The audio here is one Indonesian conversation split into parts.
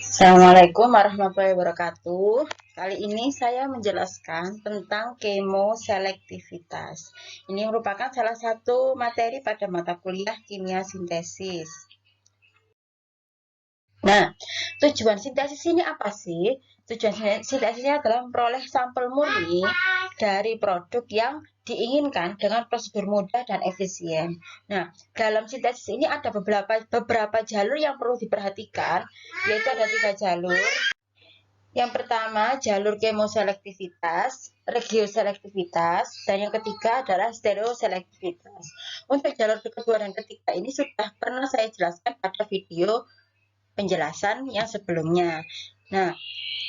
Assalamualaikum warahmatullahi wabarakatuh. Kali ini saya menjelaskan tentang kemoselektivitas. Ini merupakan salah satu materi pada mata kuliah kimia sintesis. Nah, tujuan sintesis ini apa sih? Tujuan sintesisnya adalah memperoleh sampel murni dari produk yang diinginkan dengan prosedur mudah dan efisien. Nah, dalam sintesis ini ada beberapa jalur yang perlu diperhatikan, yaitu ada 3 jalur. Yang pertama, jalur kemoselektivitas, regioselektivitas, dan yang ketiga adalah stereoselektivitas. Untuk jalur kedua dan ketiga ini sudah pernah saya jelaskan pada video penjelasan yang sebelumnya. Nah,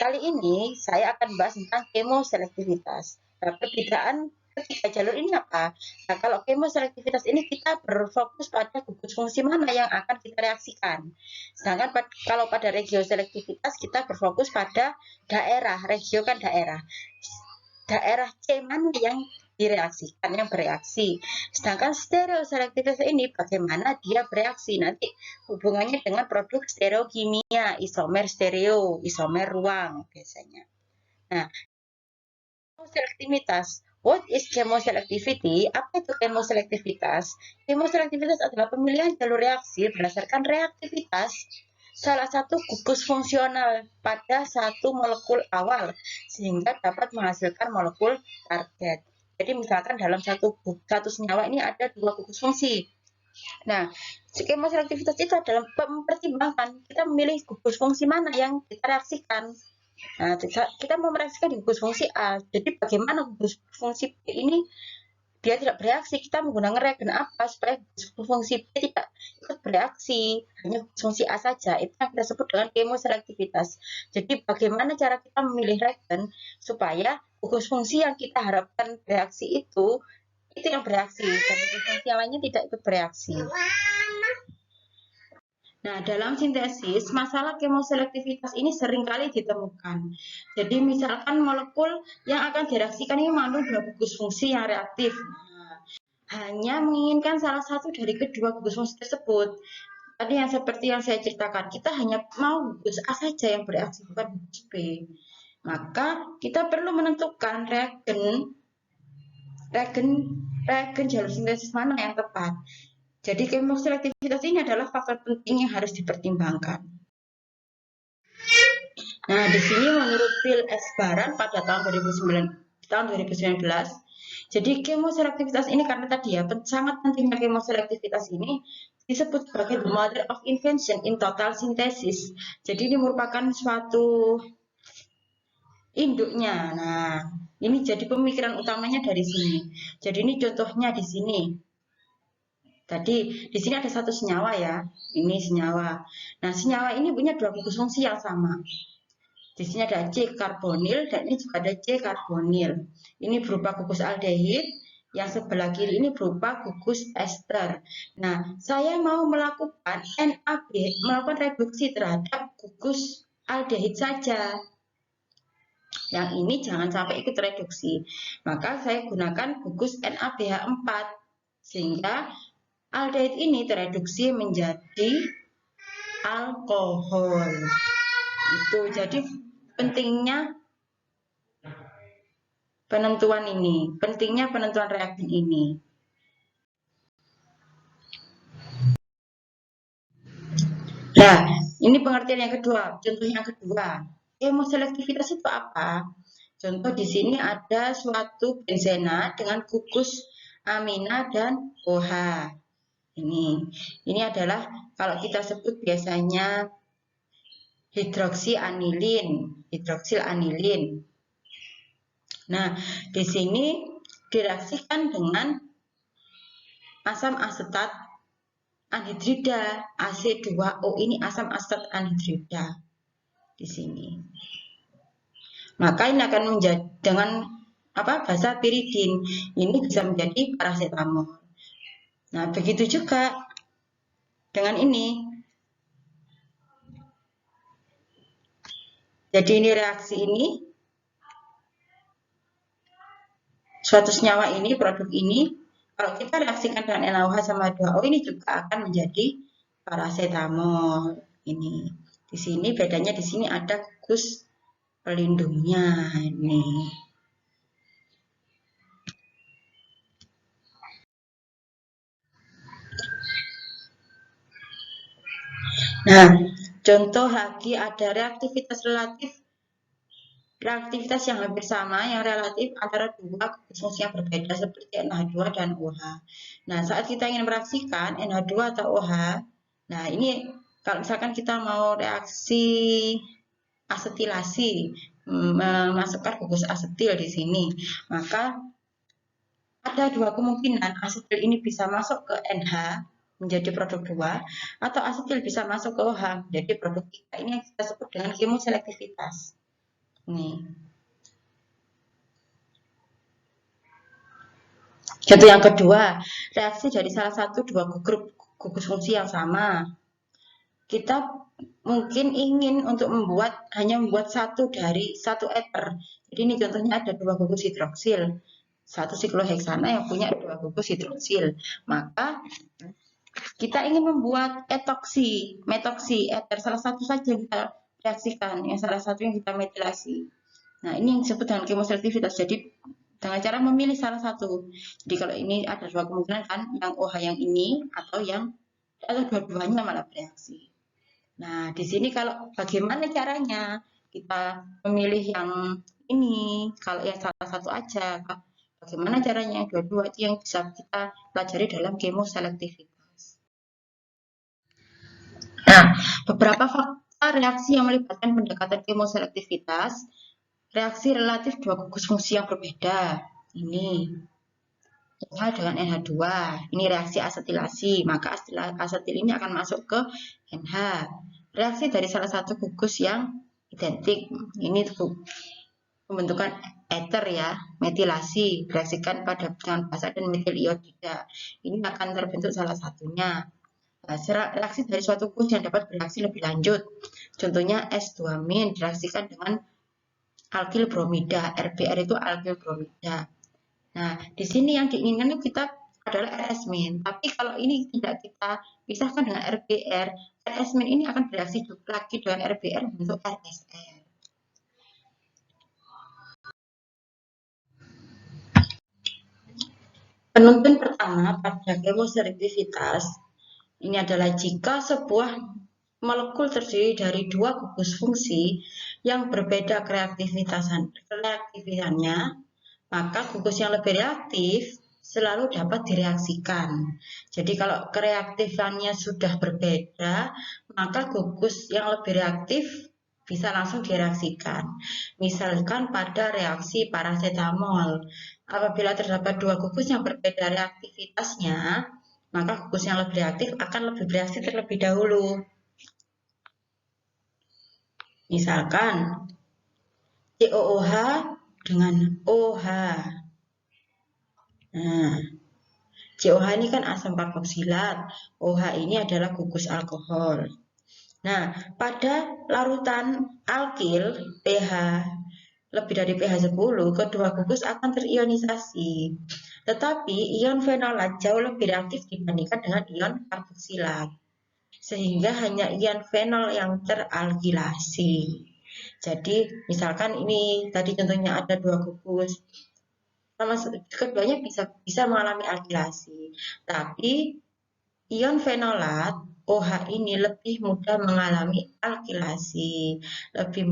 kali ini saya akan bahas tentang kemoselektivitas. Nah, perbedaan ketiga jalur ini apa? Nah, kalau kemoselektivitas ini kita berfokus pada gugus fungsi mana yang akan kita reaksikan. Sedangkan kalau pada regioselektivitas kita berfokus pada daerah, regio kan daerah. Daerah C mana yang direaksikan, yang bereaksi. Sedangkan stereoselektivitas ini bagaimana dia bereaksi, nanti hubungannya dengan produk stereokimia, isomer stereo, isomer ruang biasanya. Nah, chemoselektivitas. What is chemoselectivity? Apa itu chemoselektivitas? Chemoselektivitas adalah pemilihan jalur reaksi berdasarkan reaktivitas salah satu gugus fungsional pada satu molekul awal sehingga dapat menghasilkan molekul target. Jadi misalkan dalam satu senyawa ini ada 2 gugus fungsi. Nah, chemoselektivitas itu adalah mempertimbangkan kita memilih gugus fungsi mana yang kita reaksikan. Nah, kita mau mereaksikan di gugus fungsi A. Jadi bagaimana gugus fungsi B ini dia tidak bereaksi? Kita menggunakan reagen apa supaya gugus fungsi B tidak ikut bereaksi, hanya gugus fungsi A saja. Itu yang kita sebut dengan kemoselektivitas. Jadi bagaimana cara kita memilih reagen supaya gugus fungsi yang kita harapkan bereaksi itu yang bereaksi dan gugus fungsi yang lainnya tidak ikut bereaksi. Nah, dalam sintesis, masalah kemoselektivitas ini seringkali ditemukan. Jadi, misalkan molekul yang akan direaksikan ini mengandung 2 gugus fungsi yang reaktif. Nah, hanya menginginkan salah satu dari kedua gugus fungsi tersebut. Tadi yang seperti yang saya ceritakan, kita hanya mau gugus A saja yang bereaksi, bukan gugus B. Maka, kita perlu menentukan reagen jalur sintesis mana yang tepat. Jadi kemoselektivitas ini adalah faktor penting yang harus dipertimbangkan. Nah, di sini menurut Phil S. Baran pada tahun 2019, jadi kemoselektivitas ini karena tadi ya, sangat pentingnya kemoselektivitas ini disebut sebagai the mother of invention in total synthesis. Jadi ini merupakan suatu induknya. Nah, ini jadi pemikiran utamanya dari sini. Jadi ini contohnya di sini. Tadi di sini ada satu senyawa ya, ini senyawa. Nah, senyawa ini punya 2 gugus fungsi yang sama. Di sini ada C karbonil dan ini juga ada C karbonil. Ini berupa gugus aldehid, yang sebelah kiri ini berupa gugus ester. Nah, saya mau melakukan NAB, melakukan reduksi terhadap gugus aldehid saja. Yang ini jangan sampai ikut reduksi. Maka saya gunakan gugus NaBH4 sehingga aldehid ini tereduksi menjadi alkohol. Itu jadi pentingnya penentuan ini, pentingnya penentuan reagen ini. Nah, ini pengertian yang kedua, contoh yang kedua. Kemoselektivitas itu apa? Contoh di sini ada suatu benzena dengan gugus amina dan OH. Ini adalah kalau kita sebut biasanya hidroksil anilin. Nah, di sini direaksikan dengan asam asetat anhidrida, AC2O ini asam asetat anhidrida di sini. Maka ini akan menjadi dengan basa piridin. Ini bisa menjadi parasetamol. Nah, begitu juga dengan ini. Jadi ini reaksi ini, suatu senyawa ini, produk ini, kalau kita reaksikan dengan NaOH sama 2O ini juga akan menjadi parasetamol ini. Di sini bedanya, di sini ada gugus pelindungnya ini. Nah, contoh lagi ada reaktivitas relatif, reaktivitas yang hampir sama, yang relatif antara dua gugus fungsi yang berbeda seperti NH2 dan OH. Nah, saat kita ingin meraksikan NH2 atau OH, nah ini kalau misalkan kita mau reaksi asetilasi, memasukkan gugus asetil di sini, maka ada dua kemungkinan, asetil ini bisa masuk ke NH menjadi produk 2, atau asetil bisa masuk ke OH menjadi produk 3. Ini yang kita sebut dengan kemoselektivitas. Nih. Contoh yang kedua, reaksi dari salah satu dua grup gugus fungsi yang sama. Kita mungkin ingin untuk hanya membuat satu dari satu eter. Jadi ini contohnya ada dua gugus hidroksil. Satu sikloheksana yang punya dua gugus hidroksil. Maka kita ingin membuat etoksi, metoksi, eter. Salah satu saja yang kita reaksikan, yang salah satu yang kita metilasi. Nah, ini yang disebut dengan kemoselektivitas. Jadi dengan cara memilih salah satu. Jadi kalau ini ada dua kemungkinan kan, yang OH yang ini atau dua-duanya malah bereaksi. Nah, di sini kalau bagaimana caranya kita memilih yang ini, kalau yang salah satu aja, bagaimana caranya yang dua-dua itu yang bisa kita pelajari dalam kemoselektivitas. Nah, beberapa faktor reaksi yang melibatkan pendekatan kemoselektivitas, reaksi relatif dua gugus fungsi yang berbeda. Ini OH dengan NH2. Ini reaksi asetilasi, maka asetil ini akan masuk ke NH. Reaksi dari salah satu gugus yang identik, ini pembentukan eter ya, metilasi, bereaksikan pada dengan basa dan metil iodida. Ini akan terbentuk salah satunya. Reaksi dari suatu gugus yang dapat bereaksi lebih lanjut. Contohnya S2- direaksikan dengan alkil bromida, RBR itu alkil bromida. Nah, di sini yang diinginkan kita adalah RS-. Tapi kalau ini tidak kita pisahkan dengan RBR, RS- ini akan bereaksi lagi dengan RBR bentuk RSR. Penuntun pertama pada kemoselektivitas ini adalah jika sebuah molekul terdiri dari dua gugus fungsi yang berbeda kereaktivitannya, maka gugus yang lebih reaktif selalu dapat direaksikan. Jadi kalau kereaktifannya sudah berbeda, maka gugus yang lebih reaktif bisa langsung direaksikan. Misalkan pada reaksi parasetamol, apabila terdapat dua gugus yang berbeda reaktivitasnya, maka gugus yang lebih reaktif akan lebih bereaksi terlebih dahulu. Misalkan COOH dengan OH. Nah, COH ini kan asam karboksilat, OH ini adalah gugus alkohol. Nah, pada larutan alkil pH lebih dari pH 10, kedua gugus akan terionisasi. Tetapi ion fenolat jauh lebih reaktif dibandingkan dengan ion karboksilat. Sehingga hanya ion fenol yang teralkilasi. Jadi, misalkan ini tadi contohnya ada dua gugus, keduanya bisa mengalami alkilasi. Tapi ion fenolat OH ini lebih mudah mengalami alkilasi, lebih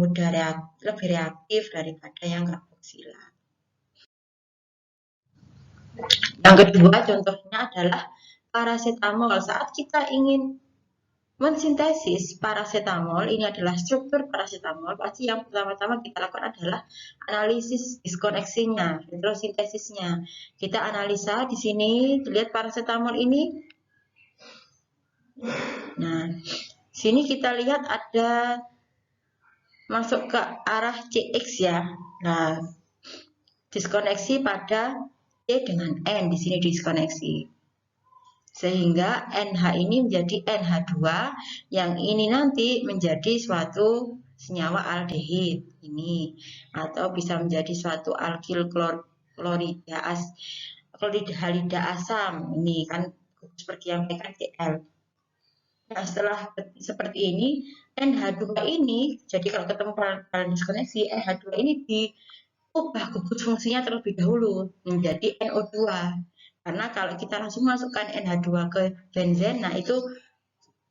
reaktif daripada yang karboksilat. Yang kedua contohnya adalah parasetamol. Saat kita ingin mensintesis parasetamol, ini adalah struktur parasetamol, pasti yang pertama-tama kita lakukan adalah analisis diskoneksinya, retrosintesisnya. Kita analisa di sini, lihat parasetamol ini. Nah, sini kita lihat ada masuk ke arah CX ya. Nah, diskoneksi pada C dengan N, di sini diskoneksi. Sehingga NH ini menjadi NH2, yang ini nanti menjadi suatu senyawa aldehid ini, atau bisa menjadi suatu alkil halida asam ini kan seperti yang PKCl. Nah, setelah seperti ini NH2 ini, jadi kalau ketemu paralel diskoneksi, NH2 ini diubah gugus fungsinya terlebih dahulu menjadi NO2. Karena kalau kita langsung masukkan NH2 ke benzena itu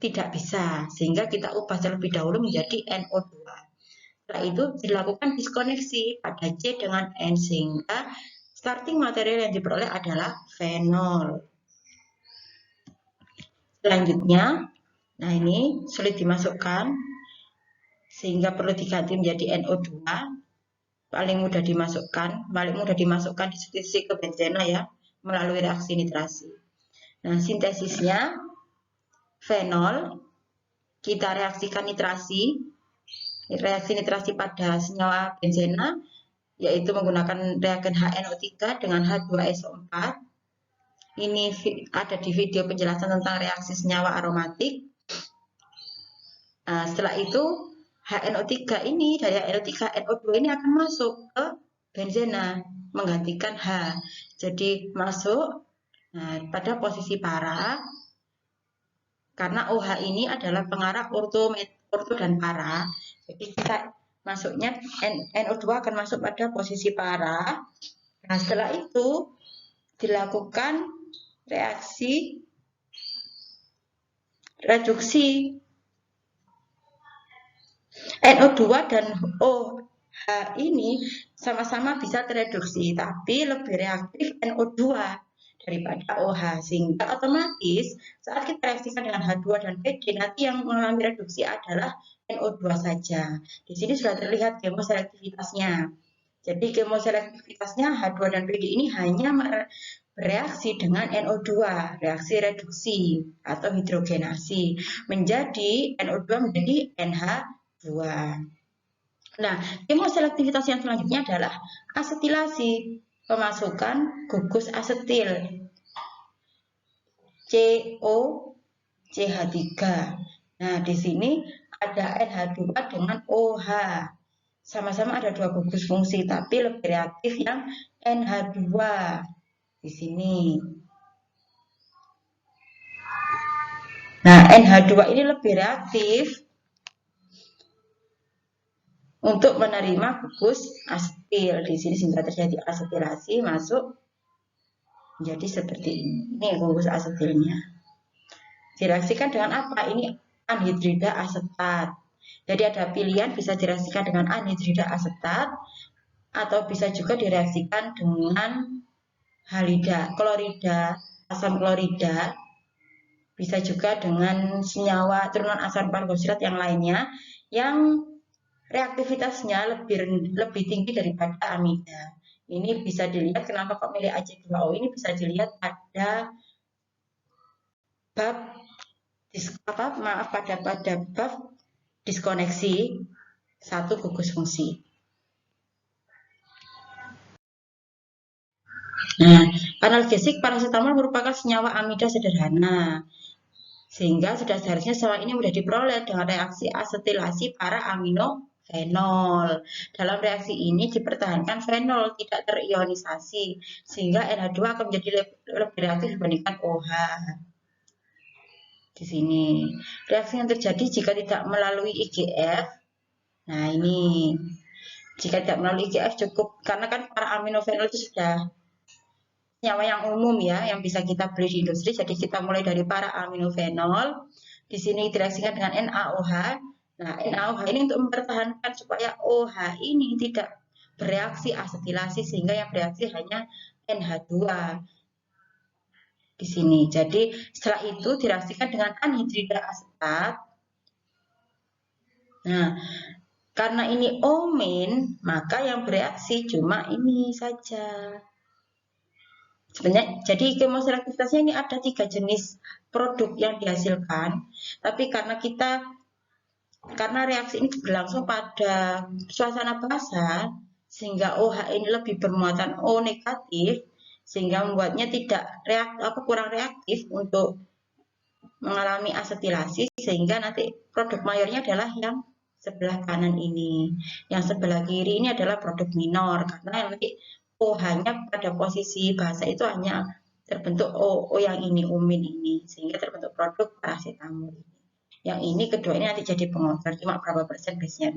tidak bisa, sehingga kita ubah terlebih dahulu menjadi NO2. Setelah itu dilakukan diskoneksi pada C dengan N, sehingga starting material yang diperoleh adalah fenol. Selanjutnya, nah ini sulit dimasukkan, sehingga perlu diganti menjadi NO2. Paling mudah dimasukkan di sisi ke benzena ya, melalui reaksi nitrasi. Nah, sintesisnya fenol, kita reaksikan reaksi nitrasi pada senyawa benzena, yaitu menggunakan reagen HNO3 dengan H2SO4. Ini ada di video penjelasan tentang reaksi senyawa aromatik. Nah, setelah itu HNO3 ini, dari HNO3, NO2 ini akan masuk ke benzena, menggantikan H. Jadi masuk pada posisi para, karena OH ini adalah pengarah orto dan para. Jadi kita masuknya NO2 akan masuk pada posisi para. Nah, setelah itu dilakukan reaksi reduksi NO2 dan OH ini sama-sama bisa tereduksi, tapi lebih reaktif NO2 daripada OH, sehingga otomatis saat kita reaksikan dengan H2 dan PD, nanti yang mengalami reduksi adalah NO2 saja. Di sini sudah terlihat kemoselektivitasnya. Jadi kemoselektivitasnya H2 dan PD ini hanya bereaksi dengan NO2, reaksi reduksi atau hidrogenasi, menjadi NO2 menjadi NH2. Nah, kemoselektivitas yang selanjutnya adalah asetilasi, pemasukan gugus asetil COCH3. Nah, di sini ada NH2 dengan OH. Sama-sama ada dua gugus fungsi, tapi lebih reaktif yang NH2 di sini. Nah, NH2 ini lebih reaktif untuk menerima gugus asetil. Di sini sehingga terjadi asetilasi masuk menjadi seperti ini. Ini gugus asetilnya. Direaksikan dengan apa? Ini anhidrida asetat. Jadi ada pilihan, bisa direaksikan dengan anhidrida asetat atau bisa juga direaksikan dengan halida, klorida, asam klorida, bisa juga dengan senyawa turunan asam pargosilat yang lainnya yang reaktivitasnya lebih tinggi daripada amida. Ini bisa dilihat kenapa kok milih Ag2O, ini bisa dilihat pada bab pada bab diskoneksi satu gugus fungsi. Nah, analgesik paracetamol merupakan senyawa amida sederhana, sehingga sudah seharusnya senyawa ini mudah diperoleh dengan reaksi asetilasi para aminofenol. Dalam reaksi ini dipertahankan fenol tidak terionisasi, sehingga NH2 akan menjadi lebih reaktif dibandingkan OH. Di sini reaksi yang terjadi jika tidak melalui IGF. Nah, ini jika tidak melalui IGF cukup, karena kan para aminofenol itu sudah senyawa yang umum ya, yang bisa kita beli di industri. Jadi kita mulai dari para aminofenol. Di sini direaksikan dengan NaOH. Nah, NaOH ini untuk mempertahankan supaya OH ini tidak bereaksi asetilasi, sehingga yang bereaksi hanya NH2 di sini. Jadi setelah itu direaksikan dengan anhidrida asetat. Nah, karena ini O-, maka yang bereaksi cuma ini saja. Sebenarnya, jadi kemoselektivitasnya ini ada 3 jenis produk yang dihasilkan, tapi karena reaksi ini berlangsung pada suasana basah, sehingga OH ini lebih bermuatan O negatif, sehingga membuatnya kurang reaktif untuk mengalami asetilasi, sehingga nanti produk mayornya adalah yang sebelah kanan ini. Yang sebelah kiri ini adalah produk minor, karena nanti OH-nya pada posisi basa itu hanya terbentuk O yang ini, umin ini, sehingga terbentuk produk paracetamol. Yang ini kedua ini nanti jadi pengontrol, cuma berapa persen base-nya.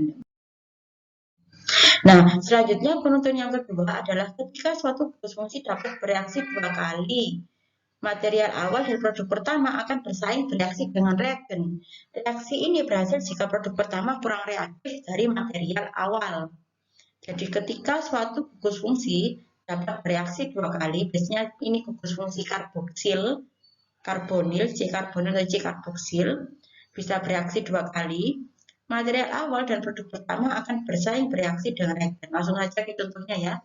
Nah, selanjutnya penuntun yang kedua adalah ketika suatu gugus fungsi dapat bereaksi 2 kali. Material awal dari produk pertama akan bersaing bereaksi dengan reagen. Reaksi ini berhasil jika produk pertama kurang reaktif dari material awal. Jadi ketika suatu gugus fungsi dapat bereaksi 2 kali, biasanya ini gugus fungsi karboksil, karbonil, C karbonil atau C karboksil, bisa bereaksi 2 kali. Material awal dan produk pertama akan bersaing bereaksi dengan reagen. Langsung saja kita contohnya ya.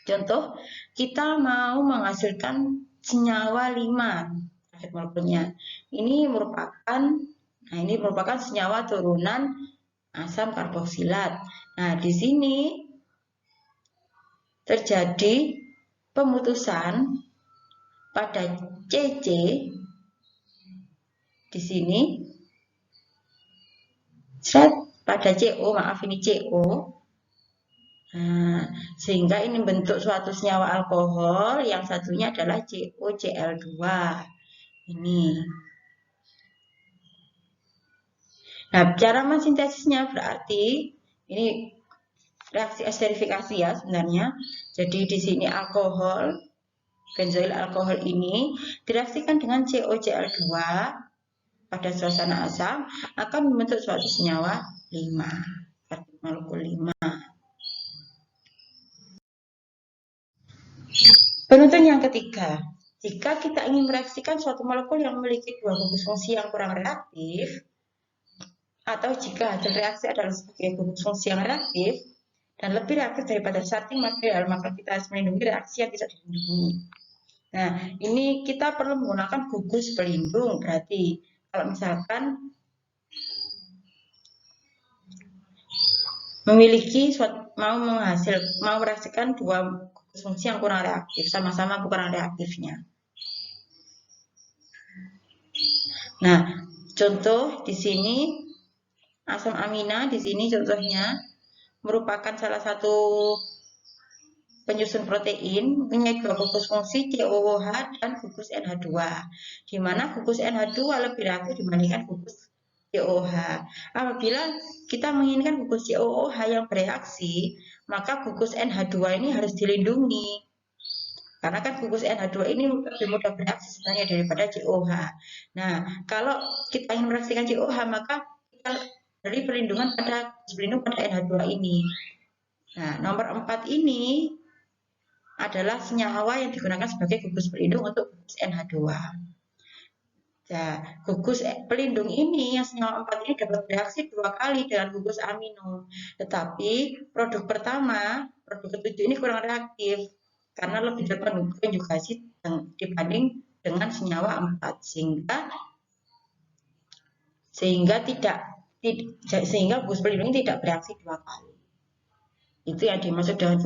Contoh, kita mau menghasilkan senyawa 5 target molekulnya. Ini merupakan senyawa turunan asam karboksilat. Nah, di sini terjadi pemutusan pada CC di sini. Pada CO, maaf ini CO. Nah, sehingga ini bentuk suatu senyawa alkohol, yang satunya adalah COCl2. Ini. Nah, cara mensintesisnya berarti ini reaksi esterifikasi ya sebenarnya. Jadi di sini alkohol, benzoil alkohol ini direaksikan dengan COCl2 pada suasana asam akan membentuk suatu senyawa 5, molekul 5. Penuntun yang ketiga, jika kita ingin mereaksikan suatu molekul yang memiliki 2 gugus fungsi yang kurang reaktif, atau jika hasil reaksi adalah sebagai gugus fungsi yang reaktif dan lebih reaktif daripada starting material, maka kita harus melindungi reaksi yang tidak dilindungi. Nah, ini kita perlu menggunakan gugus pelindung. Berarti kalau misalkan mau mereaksikan 2 gugus fungsi yang kurang reaktif, sama-sama kurang reaktifnya. Nah, contoh di sini asam amina di sini contohnya merupakan salah satu penyusun protein, punya 2 gugus fungsi COOH dan gugus NH2, di mana gugus NH2 lebih reaktif dibandingkan gugus COOH. Apabila kita menginginkan gugus COOH yang bereaksi, maka gugus NH2 ini harus dilindungi. Karena kan gugus NH2 ini lebih mudah bereaksi sebenarnya daripada COOH. Nah, kalau kita ingin mereaksikan COOH, maka kita beri perlindungan pada NH2 ini. Nah, nomor 4 ini adalah senyawa yang digunakan sebagai gugus pelindung untuk gugus NH2. Nah, gugus pelindung ini yang senyawa 4 ini dapat bereaksi 2 kali dengan gugus amino. Tetapi produk pertama, produk ke-7 ini kurang reaktif karena lebih terkonjugasi dibanding dengan senyawa 4, sehingga gugus pelindung ini tidak bereaksi 2 kali. Itu yang dimaksud dengan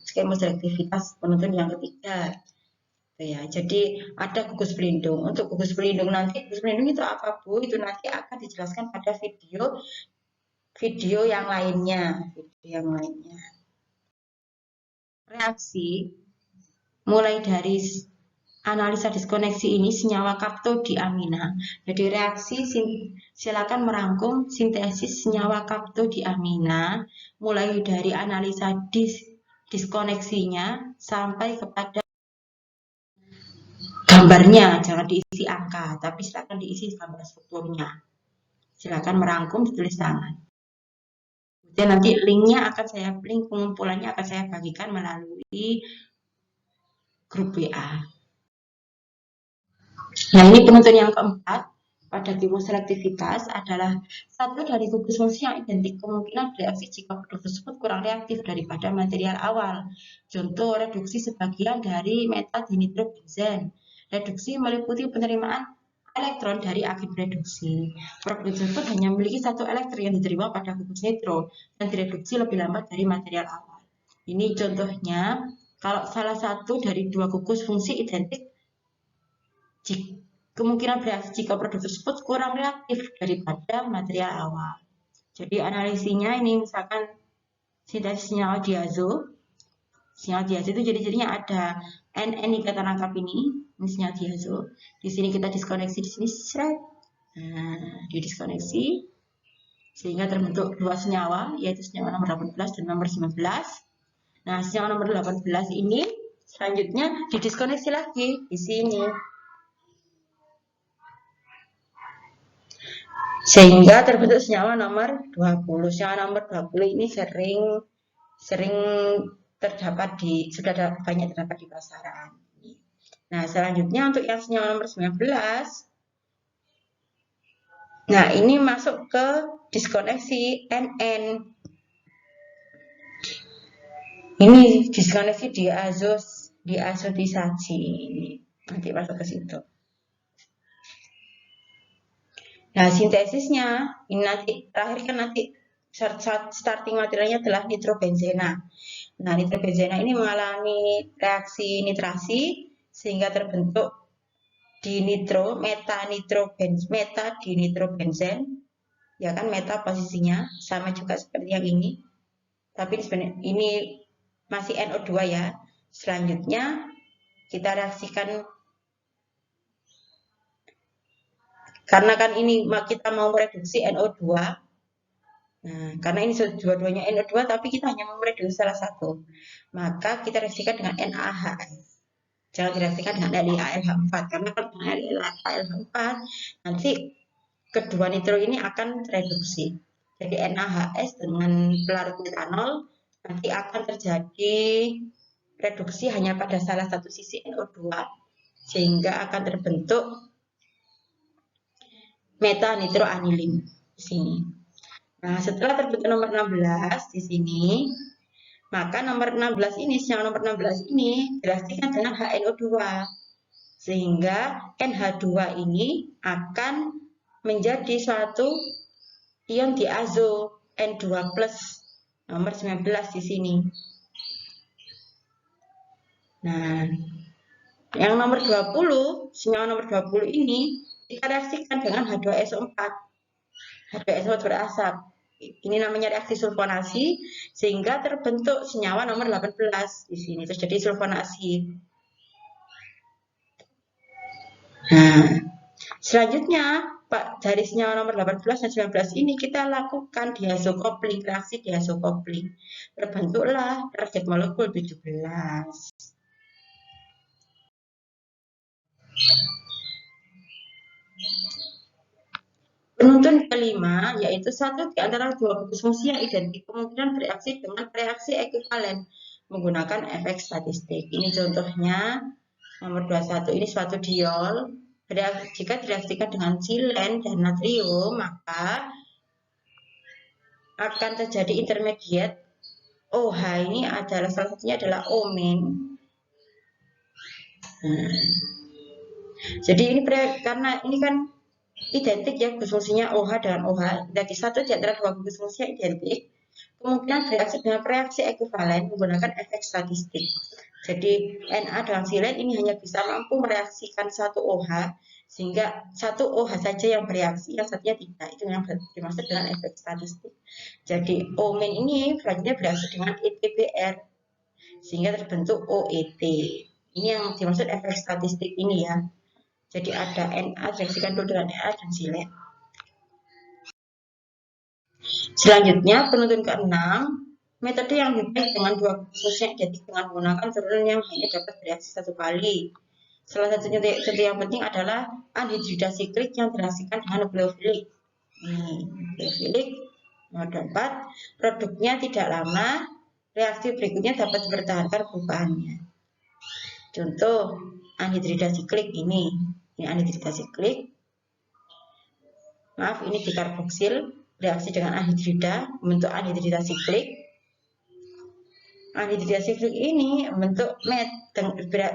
skema selektivitas penuntun yang ketiga. Ya, jadi ada gugus pelindung. Untuk gugus pelindung nanti, gugus pelindung itu apa Bu? Itu nanti akan dijelaskan pada video yang lainnya. Reaksi mulai dari analisa diskoneksi ini senyawa kaptodiamina. Jadi reaksi silakan merangkum sintesis senyawa kaptodiamina mulai dari analisa diskoneksinya sampai kepada gambarnya. Jangan diisi angka, tapi silakan diisi gambar strukturnya. Silakan merangkum, ditulis tangan. Dan nanti link pengumpulannya akan saya bagikan melalui grup WA. Nah, ini penuntun yang keempat pada kemoselektivitas adalah satu dari gugus fungsi yang identik kemungkinan bereaksi jika produk tersebut kurang reaktif daripada material awal. Contoh reduksi sebagian dari metadinitrobenzen. Reduksi meliputi penerimaan elektron dari agen reduksi. Produk tersebut hanya memiliki 1 elektron yang diterima pada gugus nitro dan direduksi lebih lambat dari material awal. Ini contohnya kalau salah satu dari 2 gugus fungsi identik, kemungkinan bereaksi jika produk tersebut kurang reaktif daripada material awal. Jadi analisinya ini misalkan sintesis senyawa diazo. Senyawa diazo itu jadinya ada NN ikatan rangkap ini senyawa diazo. Di sini kita diskoneksi di sini Nah, didiskoneksi sehingga terbentuk dua senyawa, yaitu senyawa nomor 18 dan nomor 19. Nah, senyawa nomor 18 ini selanjutnya didiskoneksi lagi di sini. Sehingga terbentuk senyawa nomor 20. Senyawa nomor 20 ini sering terdapat banyak terdapat di pasaran. Nah, selanjutnya untuk yang senyawa nomor 19. Nah, ini masuk ke diskoneksi NN. Ini diskoneksi diazotisasi. Nanti masuk ke situ. Nah, sintesisnya ini nanti terakhir kan nanti starting materialnya adalah nitrobenzena. Nah, nitrobenzena ini mengalami reaksi nitrasi sehingga terbentuk metadinitrobenzen. Ya kan, meta posisinya sama juga seperti yang ini. Tapi sebenarnya ini masih NO2 ya. Selanjutnya kita reaksikan, karena kan ini kita mau mereduksi NO2. Nah, karena ini dua-duanya NO2 tapi kita hanya mau mereduksi salah satu, maka kita reaksikan dengan NaHF. Jangan direaksikan dengan LiAlH4, karena kalau dengan LiAlH4 nanti kedua nitro ini akan tereduksi. Jadi NaHS dengan pelarut metanol nanti akan terjadi reduksi hanya pada salah satu sisi NO2 sehingga akan terbentuk metanitroanilin di sini. Nah, setelah terbentuk nomor 16 di sini, maka nomor 16 ini, senyawa nomor 16 ini direaksikan dengan HNO2 sehingga NH2 ini akan menjadi suatu ion diazo N2+ nomor 19 di sini. Nah, yang nomor 20, senyawa nomor 20 ini kita reaksikan dengan H2SO4. H2SO4 berasap. Ini namanya reaksi sulfonasi sehingga terbentuk senyawa nomor 18 di sini. Terjadi sulfonasi. Nah, selanjutnya dari senyawa nomor 18 dan 19 ini kita lakukan diazokopling, reaksi diazokopling. Terbentuklah target molekul 17. Penuntun kelima, yaitu satu di antara dua gugus fungsi yang identik kemungkinan bereaksi dengan reaksi ekuivalen menggunakan efek statistik. Ini contohnya nomor 21, ini suatu diol. Jika direaksikan dengan silen dan natrium, maka akan terjadi intermediate OH. Ini adalah salah satunya adalah O-. Jadi ini karena ini kan identik ya gugus fungsinya OH dengan OH. Jadi satu di antara dua gugus fungsi yang identik kemungkinan bereaksi dengan reaksi ekuivalen menggunakan efek statistik. Jadi Na dengan silen ini hanya bisa mampu mereaksikan satu OH sehingga satu OH saja yang bereaksi, yang satunya tidak. Itu yang dimaksud dengan efek statistik. Jadi O- ini selanjutnya bereaksi dengan ETBR sehingga terbentuk OET. Ini yang dimaksud efek statistik ini ya. Jadi ada Na direaksikan dulu dengan Na dan silen. Selanjutnya penuntun ke-6, metode yang lebih baik dengan dua gugus yang identik dengan menggunakan turunan yang hanya dapat bereaksi satu kali. Salah satunya yang penting adalah anhidrida siklik yang direaksikan dengan nukleofilik. Nukleofilik nomor 4, produknya tidak lama, reaksi berikutnya dapat dipertahankan perubahannya. Contoh anhidrida siklik ini anhidrida siklik. Maaf, ini dikarboksil. Reaksi dengan anhidrida membentuk anhidrida siklik. Anhidrida siklik ini membentuk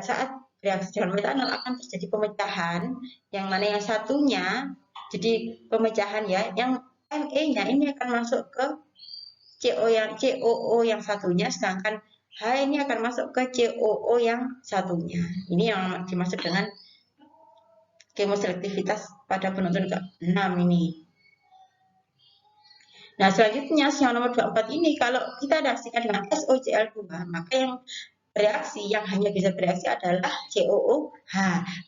saat reaksi dengan metanol akan terjadi pemecahan, yang mana yang satunya jadi pemecahan ya, yang Me-nya ini akan masuk ke COO yang satunya, sedangkan H ini akan masuk ke COO yang satunya. Ini yang dimaksud dengan kemoselektivitas pada penuntun ke-6 ini. Nah, selanjutnya senyawa nomor 24 ini kalau kita reaksikan dengan SOCl2, maka yang reaksi yang hanya bisa bereaksi adalah COOH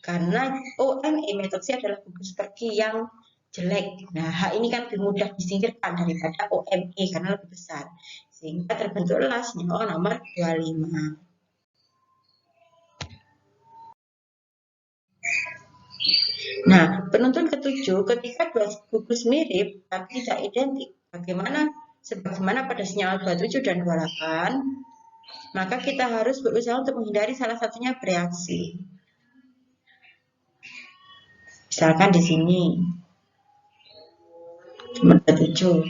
karena OMe metoksi adalah gugus pergi yang jelek. Nah, H ini kan lebih mudah disingkirkan daripada OME karena lebih besar. Sehingga terbentuklah senyawa nomor 25. Nah, penuntun ketujuh, ketika dua gugus mirip tapi tidak identik, sebagaimana pada senyawa 27 dan 28, maka kita harus berusaha untuk menghindari salah satunya bereaksi. Misalkan di sini, nomor 27.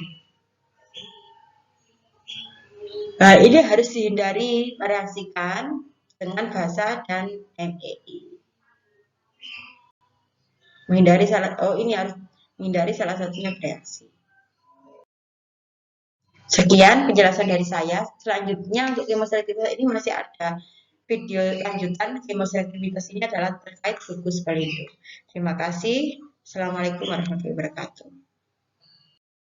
Nah, ini harus dihindari mereaksikan dengan basa dan MEI. Ini harus menghindari salah satunya bereaksi. Sekian penjelasan dari saya. Selanjutnya untuk kemoselektivitas ini masih ada video lanjutan. Kemoselektivitas ini adalah terkait gugus pelindung. Terima kasih. Assalamualaikum warahmatullahi wabarakatuh.